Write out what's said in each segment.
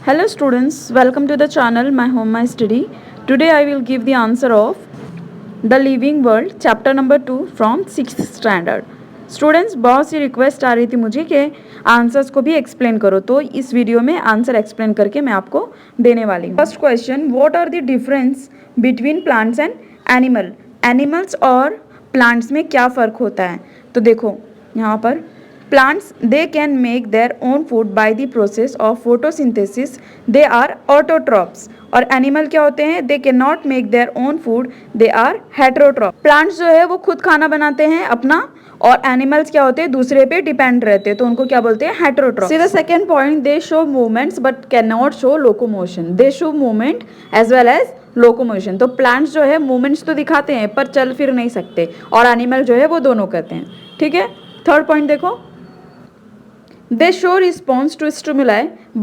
Hello students, welcome to the channel My Home My Study. Today I will give the answer of The Living World chapter number 2 from 6th standard. Students बहुत सी request आ रही थी मुझे कि answers को भी explain करो, तो इस वीडियो में आंसर एक्सप्लेन करके मैं आपको देने वाली हूँ. First question, what are the difference between plants and animal. Animals और प्लांट्स में क्या फ़र्क होता है. तो देखो यहाँ पर plants they can make their own food by the process of photosynthesis, they are autotrophs. और एनिमल क्या होते हैं, they can not make their own food, they are heterotroph. Plants जो है वो खुद खाना बनाते हैं अपना, और एनिमल्स क्या होते हैं दूसरे पे डिपेंड रहते हैं, तो उनको क्या बोलते हैं, heterotroph. See the second point, they show movements but can not show locomotion. They show movement as well as locomotion. तो प्लांट्स जो है मूवमेंट्स तो दिखाते हैं पर चल फिर नहीं सकते, और एनिमल जो है वो दोनों करते हैं. ठीक है. थर्ड पॉइंट देखो, they show response to stimuli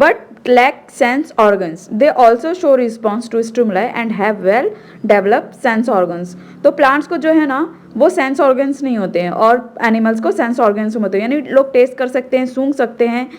but lack sense organs. They also show response to stimuli and have well developed sense organs. तो plants को जो है ना वो सेंस ऑर्गन्स नहीं होते हैं, और एनिमल्स को सेंस ऑर्गन्स होते हैं, यानी लोग टेस्ट कर सकते हैं, सूंघ सकते हैं.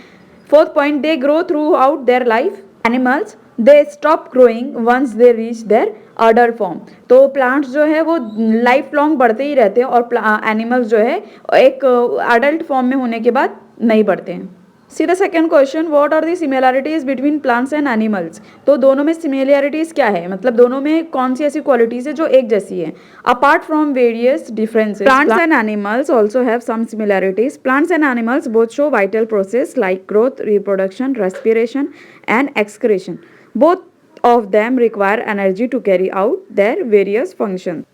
Fourth point, they grow throughout their life. Animals they stop growing once they reach their adult form. तो प्लांट्स जो है वो लाइफ लॉन्ग बढ़ते ही रहते हैं, और एनिमल्स जो है एक अडल्ट फॉर्म में होने के बाद नहीं बढ़ते हैं. See the second question, what are the similarities between plants and animals. तो दोनों में सिमिलैरिटीज क्या है, मतलब दोनों में कौन सी ऐसी क्वालिटीज है जो एक जैसी है. Apart from various differences, plants and animals also have some similarities. Plants and animals both show vital process like growth, reproduction, respiration and excretion. Both of them require energy to carry out their various functions.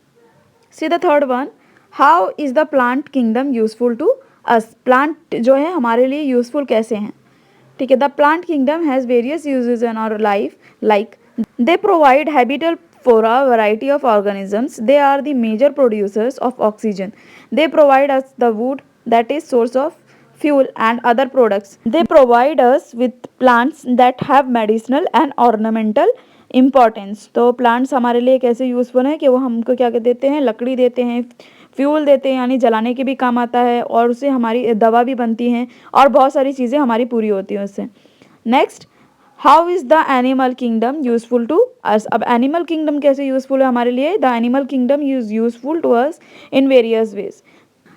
See the third one, how is the plant kingdom useful to us. Plant जो है हमारे लिए useful कैसे हैं. ठीक है. The plant kingdom has various uses in our life, like they provide habitat for a variety of organisms. They are the major producers of oxygen. They provide us the wood that is source of fuel and other products. They provide us with plants that have medicinal and ornamental importance. तो plants हमारे लिए कैसे useful हैं कि वो हमको क्या देते हैं, लकड़ी देते हैं, फ्यूल देते हैं, यानी जलाने के भी काम आता है, और उससे हमारी दवा भी बनती हैं, और बहुत सारी चीज़ें हमारी पूरी होती हैं उससे. Next, how is the animal kingdom useful to us. अब एनिमल किंगडम कैसे यूजफुल है हमारे लिए. The animal kingdom is useful to us in various ways.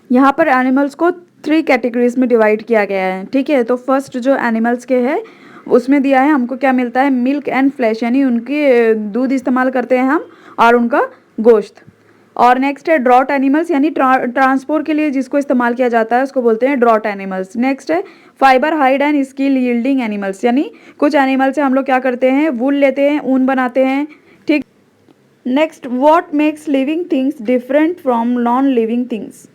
यहाँ पर एनिमल्स को 3 कैटेगरीज में डिवाइड किया गया है. ठीक है. तो फर्स्ट जो एनिमल्स के है उसमें दिया है हमको क्या मिलता है, मिल्क एंड फ्लैश, यानी उनकी दूध इस्तेमाल करते हैं हम, और उनका गोश्त. और नेक्स्ट है ड्रॉट एनिमल्स, यानी ट्रांसपोर्ट के लिए जिसको इस्तेमाल किया जाता है उसको बोलते हैं ड्रॉट एनिमल्स. नेक्स्ट है fibre, hide and skill yielding animals, यानी कुछ एनिमल से हम लोग क्या करते हैं, वूल लेते हैं, ऊन बनाते हैं. ठीक. Next, what makes living things different from non living things.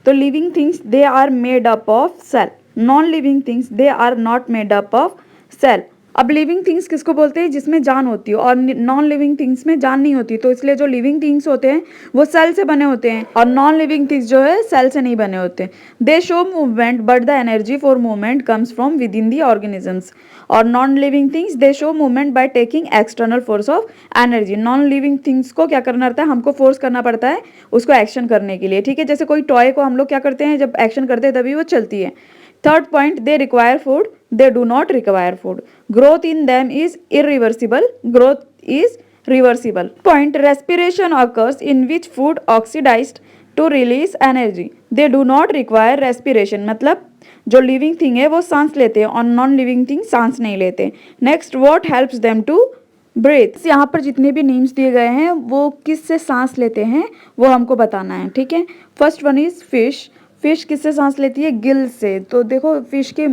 तो living things they are made up of cell, non living things they are not made up of cell. अब लिविंग थिंग्स किसको बोलते हैं, जिसमें जान होती है, और नॉन लिविंग थिंग्स में जान नहीं होती. तो इसलिए जो लिविंग थिंग्स होते हैं वो सेल से बने होते हैं, और नॉन लिविंग थिंग्स जो है सेल से नहीं बने होते. They show movement but the energy for movement comes from within the organisms. और non living things they show movement by taking external force of energy. Non living things को क्या करना पड़ता है, हमको फोर्स करना पड़ता है उसको एक्शन करने के लिए. ठीक है. जैसे कोई टॉय को हम लोग क्या करते हैं, जब एक्शन करते हैं तभी वो चलती है. Third point, they require food, they do not require food. Growth in them is irreversible. Growth is reversible. Point, respiration occurs in which food oxidized to release energy. They do not require respiration. मतलब जो living thing है वो सांस लेते हैं, और non living thing सांस नहीं लेते. Next, what helps them to breathe. यहाँ पर जितने भी नेम्स दिए गए हैं वो किससे सांस लेते हैं वो हमको बताना है. ठीक है. First one is fish. Fish किससे सांस लेती है, गिल से. तो देखो फिश के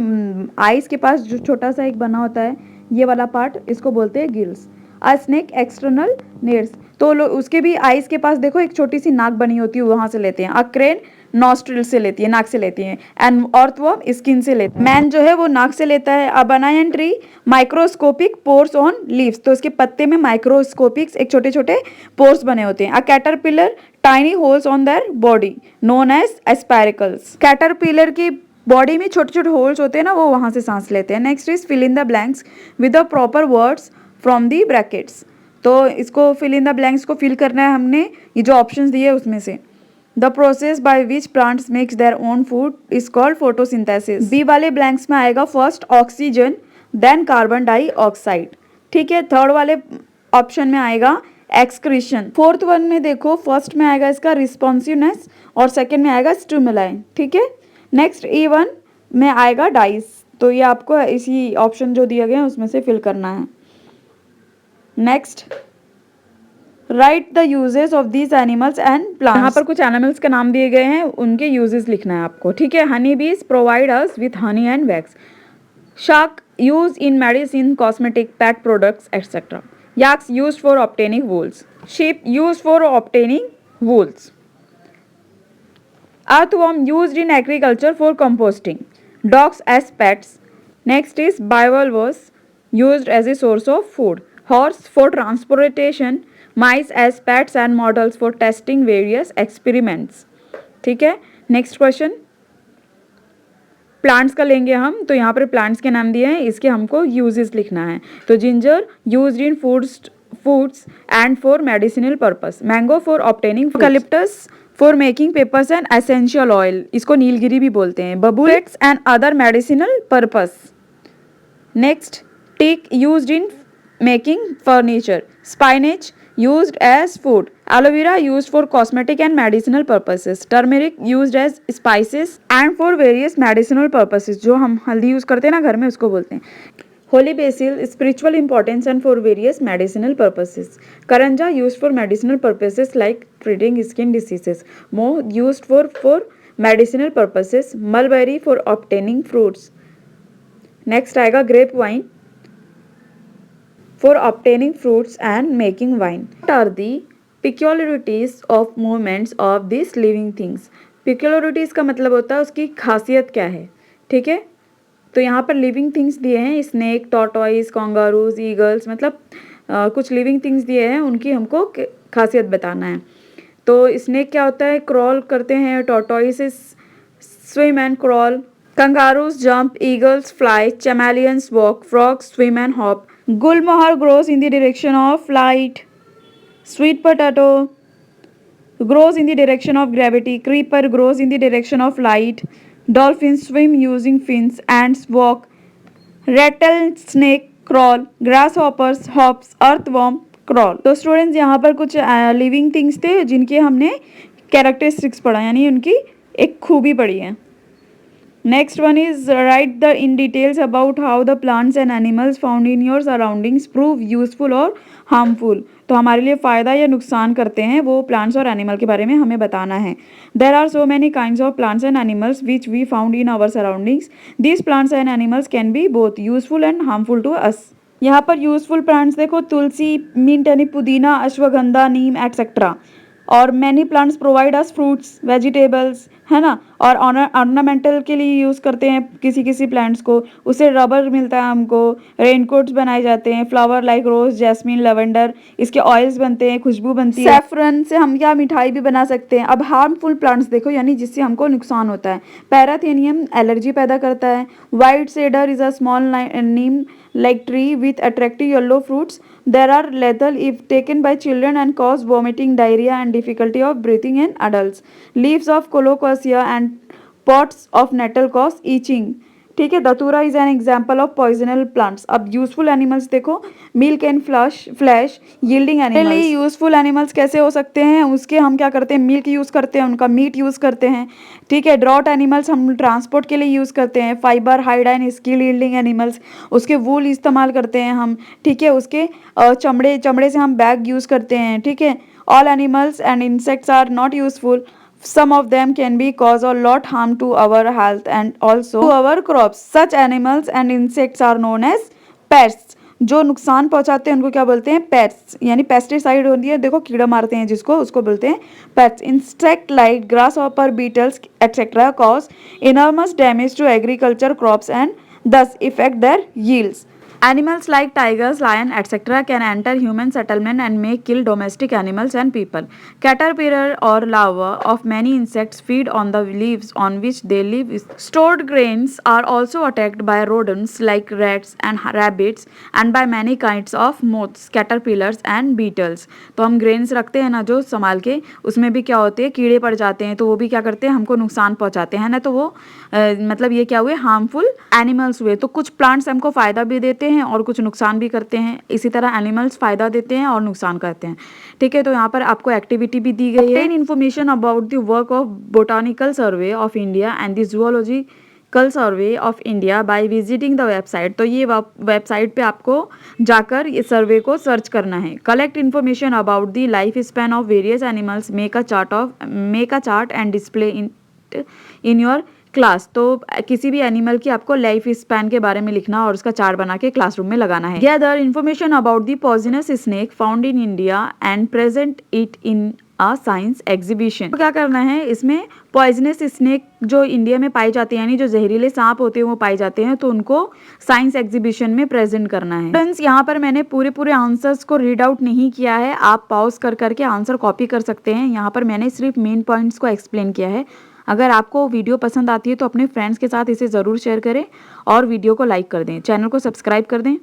आइज़ के पास जो छोटा सा एक बना होता है ये वाला पार्ट, इसको बोलते हैं गिल्स. अ स्नेक एक्सटर्नल नेल्स, तो उसके भी आइज़ के पास देखो एक छोटी सी नाक बनी होती है, वहाँ से लेते हैं. अ क्रेन नॉस्ट्रिल से लेती है, नाक से लेती है. एंड अर्थवर्म स्किन से लेते हैं. मैन जो है वो नाक से लेता है. A banana tree microscopic pores on leaves, तो इसके पत्ते में माइक्रोस्कोपिक एक छोटे छोटे पोर्स बने होते हैं. A caterpillar tiny holes on their body known as spiracles. Caterpillar की बॉडी में छोटे छोटे होल्स होते हैं ना, वो वहाँ से सांस लेते हैं. Next is fill in the blanks with the proper words from the brackets. तो इसको फिल इन द ब्लैंक्स को फिल करना है हमने, ये जो ऑप्शंस दिए उसमें से. The process by which plants makes their own food is called photosynthesis. B वाले ब्लैंक्स में आएगा first oxygen, then carbon dioxide. ठीक है, थर्ड वाले ऑप्शन में आएगा एक्सक्रीशन। फोर्थ वन में देखो, फर्स्ट में आएगा इसका रिस्पॉन्सिवनेस और सेकेंड में आएगा स्टिमुलाई। ठीक है, नेक्स्ट E1 में आएगा डाइस। तो ये आपको इसी ऑप्शन जो दिया गया है उसमें से फिल करना है। Next, right the uses of these animals and plants. यहाँ पर कुछ एनिमल्स के नाम दिए गए हैं, उनके यूजेस लिखना है आपको। ठीक है, हनी बीज provide us with honey and wax. Shark use in medicine, cosmetic, pet products etcetera. Yaks used for obtaining wools. Sheep used for obtaining wools. Earthworm used in agriculture for composting. Dogs as pets. Next is bivalves used as a source of food. Horse for transportation. Mice as pets and models for testing various experiments. ठीक है, next question plants का लेंगे हम। तो यहाँ पर plants के नाम दिए हैं, इसके हमको यूजेस लिखना है। तो ginger used in foods and for medicinal purpose. Mango for obtaining. Eucalyptus for making papers and essential oil, इसको नीलगिरी भी बोलते हैं। बबूलेट्स and other medicinal purpose. Next, teak used in making furniture. Spinach used as food. Aloe vera used for cosmetic and medicinal purposes. Turmeric used as spices and for various medicinal purposes. जो हम हल्दी use करते हैं ना घर में, उसको बोलते हैं। Holy basil spiritual importance and for various medicinal purposes. Karanja used for medicinal purposes like treating skin diseases. Moh used for medicinal purposes. Mulberry for obtaining fruits. Next आएगा grape wine for obtaining fruits and making wine. What are the peculiarities of movements of these living things? Peculiarities का मतलब होता है उसकी खासियत क्या है। ठीक है, तो यहाँ पर लिविंग थिंग्स दिए हैं, स्नेक, टॉर्टॉइस, कांगारूज, ईगल्स, मतलब कुछ लिविंग थिंग्स दिए हैं, उनकी हमको खासियत बताना है। तो स्नेक क्या होता है, क्रॉल करते हैं। Tortoise swim and crawl. Kangaroos jump. Eagles fly. Chameleons walk. Frogs swim and hop. Gulmohar grows in the direction of light. Sweet potato grows in the direction of gravity. Creeper grows in the direction of light. Dolphins swim using fins. Ants walk. Rattlesnake crawl. Grasshoppers hops. Earthworm crawl. तो students यहाँ पर कुछ living things थे जिनके हमने characteristics पढ़ा, यानी उनकी एक खूबी पढ़ी है। Next one is write the in details about how the plants and animals found in your surroundings prove useful or harmful. तो हमारे लिए फ़ायदा या नुकसान करते हैं वो प्लांट्स और एनिमल के बारे में हमें बताना है। There are so many kinds of plants and animals which we found in our surroundings. These plants and animals can be both useful and harmful to us. यहाँ पर यूजफुल प्लांट्स देखो, तुलसी, मिंट यानी पुदीना, अश्वगंधा, नीम एक्सेट्रा। और many plants provide us fruits, vegetables, है ना। और ornamental के लिए यूज़ करते हैं किसी किसी प्लांट्स को, उससे रबर मिलता है हमको। रेनकोट्स बनाए जाते हैं। फ्लावर लाइक रोज, जैस्मिन, लवेंडर, इसके ऑयल्स बनते हैं, खुशबू बनती है। सैफरन से हम क्या मिठाई भी बना सकते हैं। अब हार्मफुल प्लांट्स देखो, यानी जिससे हमको नुकसान होता है। पैराथेनियम एलर्जी पैदा करता है। White shader is a small Neem like tree with attractive yellow fruits. There are lethal if taken by children and cause vomiting, diarrhea and difficulty of breathing in adults. Leaves of colocasia and pods of nettle cause itching. ठीक है, datura is an example of poisonous plants. अब useful animals देखो, milk and flesh yielding animals. Useful animals कैसे हो सकते हैं, उसके हम क्या करते हैं, मिल्क यूज़ करते हैं, उनका मीट यूज़ करते हैं। ठीक है, ड्रॉट एनिमल्स हम ट्रांसपोर्ट के लिए यूज़ करते हैं। Fibre, hide and skill yielding animals, उसके वूल इस्तेमाल करते हैं हम। ठीक है, उसके चमड़े से हम बैग यूज़ करते हैं। ठीक है, all animals and insects are not useful. Some of them can be cause a lot harm to our health and also to our crops. Such animals and insects are known as pests. जो नुकसान पहुंचाते हैं उनको क्या बोलते हैं, pets. यानी pesticide होती है, देखो कीड़ा मारते हैं जिसको, उसको बोलते हैं pests. Insect like grasshopper, beetles etcetera cause enormous damage to agriculture crops and thus affect their yields. Animals like tigers, lion, etc. can enter human settlement and may kill domestic animals and people. Caterpillar or larvae of many insects feed on the leaves on which they live. Stored grains are also attacked by rodents like rats and rabbits and by many kinds of moths, caterpillars and beetles. तो हम grains रखते हैं ना जो संभाल के, उसमें भी क्या होते हैं, कीड़े पड़ जाते हैं, तो वो भी क्या करते हैं, हमको नुकसान पहुंचाते हैं ना। तो वो मतलब ये क्या हुए, हार्मफुल एनिमल्स हुए। तो कुछ प्लांट्स हमको फ़ायदा भी देते हैं और कुछ नुकसान भी करते हैं। इसी तरह एनिमल्स फ़ायदा देते हैं और नुकसान करते हैं। ठीक है, तो यहाँ पर आपको एक्टिविटी भी दी गई है। Information about the work of botanical survey of India and the zoological survey of India by visiting the website. तो ये वेबसाइट पे आपको जाकर इस सर्वे को सर्च करना है। Collect information about the life span of various animals, make a chart and display in your class. तो किसी भी एनिमल की आपको लाइफ स्पैन के बारे में लिखना और उसका चार्ट बना के क्लासरूम में लगाना है। Gather information about the poisonous snake found in India and present it in a science exhibition. तो क्या करना है, इसमें पॉइजनस स्नेक जो इंडिया में पाई जाती है, यानी जो जहरीले सांप होते हैं वो पाए जाते हैं, तो उनको साइंस एग्जीबिशन में प्रेजेंट करना है। फ्रेंड्स, यहाँ पर मैंने पूरे आंसर्स को रीड आउट नहीं किया है, आप पॉज कर करके आंसर कॉपी कर सकते हैं। यहाँ पर मैंने सिर्फ मेन पॉइंट्स को एक्सप्लेन किया है। अगर आपको वीडियो पसंद आती है तो अपने फ्रेंड्स के साथ इसे ज़रूर शेयर करें और वीडियो को लाइक कर दें, चैनल को सब्सक्राइब कर दें।